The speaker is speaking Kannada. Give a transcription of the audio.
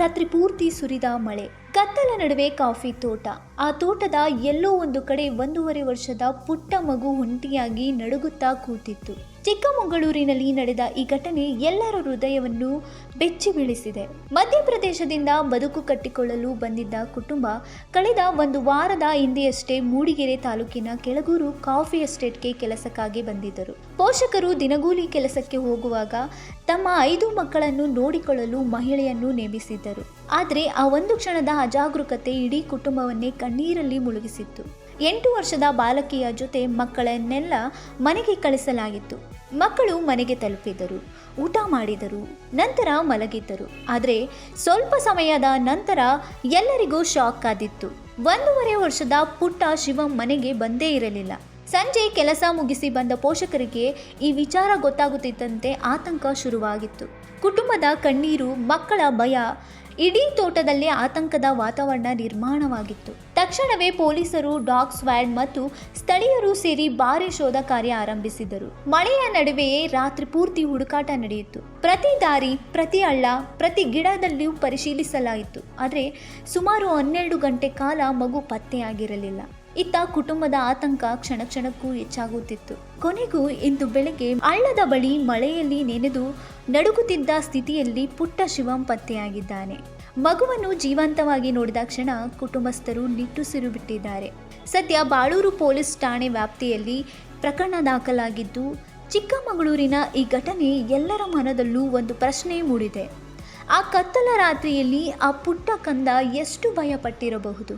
ರಾತ್ರಿ ಪೂರ್ತಿ ಸುರಿದ ಮಳೆ, ಕತ್ತಲ ನಡುವೆ ಕಾಫಿ ತೋಟ. ಆ ತೋಟದ ಎಲ್ಲೋ ಒಂದು ಕಡೆ 1.5 ವರ್ಷದ ಪುಟ್ಟ ಮಗು ಒಂಟಿಯಾಗಿ ನಡುಗುತ್ತಾ ಕೂತಿತ್ತು. ಚಿಕ್ಕಮಗಳೂರಿನಲ್ಲಿ ನಡೆದ ಈ ಘಟನೆ ಎಲ್ಲರ ಹೃದಯವನ್ನು ಬೆಚ್ಚಿ ಬೀಳಿಸಿದೆ. ಮಧ್ಯಪ್ರದೇಶದಿಂದ ಬದುಕು ಕಟ್ಟಿಕೊಳ್ಳಲು ಬಂದಿದ್ದ ಕುಟುಂಬ ಕಳೆದ 1 ವಾರದ ಹಿಂದೆಯಷ್ಟೇ ಮೂಡಿಗೆರೆ ತಾಲೂಕಿನ ಕೆಳಗೂರು ಕಾಫಿ ಎಸ್ಟೇಟ್ಗೆ ಕೆಲಸಕ್ಕಾಗಿ ಬಂದಿದ್ದರು. ಪೋಷಕರು ದಿನಗೂಲಿ ಕೆಲಸಕ್ಕೆ ಹೋಗುವಾಗ ತಮ್ಮ 5 ಮಕ್ಕಳನ್ನು ನೋಡಿಕೊಳ್ಳಲು ಮಹಿಳೆಯನ್ನು ನೇಮಿಸಿದ್ದರು. ಆದರೆ ಆ ಒಂದು ಕ್ಷಣದ ಅಜಾಗರೂಕತೆ ಇಡೀ ಕುಟುಂಬವನ್ನೇ ಕಣ್ಣೀರಲ್ಲಿ ಮುಳುಗಿಸಿತ್ತು. 8 ವರ್ಷದ ಬಾಲಕಿಯ ಜೊತೆ ಮಕ್ಕಳನ್ನೆಲ್ಲ ಮನೆಗೆ ಕಳಿಸಲಾಗಿತ್ತು. ಮಕ್ಕಳು ಮನೆಗೆ ತಲುಪಿದರು, ಊಟ ಮಾಡಿದರು, ನಂತರ ಮಲಗಿದ್ದರು. ಆದರೆ ಸ್ವಲ್ಪ ಸಮಯದ ನಂತರ ಎಲ್ಲರಿಗೂ ಶಾಕ್ ಆದಿತ್ತು. 1.5 ವರ್ಷದ ಪುಟ್ಟ ಶಿವಂ ಮನೆಗೆ ಬಂದೇ ಇರಲಿಲ್ಲ. ಸಂಜೆ ಕೆಲಸ ಮುಗಿಸಿ ಬಂದ ಪೋಷಕರಿಗೆ ಈ ವಿಚಾರ ಗೊತ್ತಾಗುತ್ತಿದ್ದಂತೆ ಆತಂಕ ಶುರುವಾಗಿತ್ತು. ಕುಟುಂಬದ ಕಣ್ಣೀರು, ಮಕ್ಕಳ ಭಯ, ಇಡೀ ತೋಟದಲ್ಲಿ ಆತಂಕದ ವಾತಾವರಣ ನಿರ್ಮಾಣವಾಗಿತ್ತು. ತಕ್ಷಣವೇ ಪೊಲೀಸರು, ಡಾಗ್ ಸ್ಕ್ವಾಡ್ ಮತ್ತು ಸ್ಥಳೀಯರು ಸೇರಿ ಭಾರೀ ಶೋಧ ಕಾರ್ಯ ಆರಂಭಿಸಿದರು. ಮಳೆಯ ನಡುವೆಯೇ ರಾತ್ರಿ ಪೂರ್ತಿ ಹುಡುಕಾಟ ನಡೆಯಿತು. ಪ್ರತಿ ದಾರಿ, ಪ್ರತಿ ಹಳ್ಳ, ಪ್ರತಿ ಗಿಡದಲ್ಲಿಯೂ ಪರಿಶೀಲಿಸಲಾಯಿತು. ಆದರೆ ಸುಮಾರು 12 ಗಂಟೆ ಕಾಲ ಮಗು ಪತ್ತೆಯಾಗಿರಲಿಲ್ಲ. ಇತ್ತ ಕುಟುಂಬದ ಆತಂಕ ಕ್ಷಣ ಕ್ಷಣಕ್ಕೂ ಹೆಚ್ಚಾಗುತ್ತಿತ್ತು. ಕೊನೆಗೂ ಇಂದು ಬೆಳಗ್ಗೆ ಹಳ್ಳದ ಬಳಿ ಮಳೆಯಲ್ಲಿ ನೆನೆದು ನಡುಗುತ್ತಿದ್ದ ಸ್ಥಿತಿಯಲ್ಲಿ ಪುಟ್ಟ ಶಿವಂ ಪತ್ತೆಯಾಗಿದ್ದಾನೆ. ಮಗುವನ್ನು ಜೀವಂತವಾಗಿ ನೋಡಿದ ಕ್ಷಣ ಕುಟುಂಬಸ್ಥರು ನಿಟ್ಟುಸಿರು ಬಿಟ್ಟಿದ್ದಾರೆ. ಸದ್ಯ ಬಾಳೂರು ಪೊಲೀಸ್ ಠಾಣೆ ವ್ಯಾಪ್ತಿಯಲ್ಲಿ ಪ್ರಕರಣ ದಾಖಲಾಗಿದ್ದು, ಚಿಕ್ಕಮಗಳೂರಿನ ಈ ಘಟನೆ ಎಲ್ಲರ ಮನದಲ್ಲೂ ಒಂದು ಪ್ರಶ್ನೆ ಮೂಡಿದೆ. ಆ ಕತ್ತಲ ರಾತ್ರಿಯಲ್ಲಿ ಆ ಪುಟ್ಟ ಕಂದ ಎಷ್ಟು ಭಯಪಟ್ಟಿರಬಹುದು?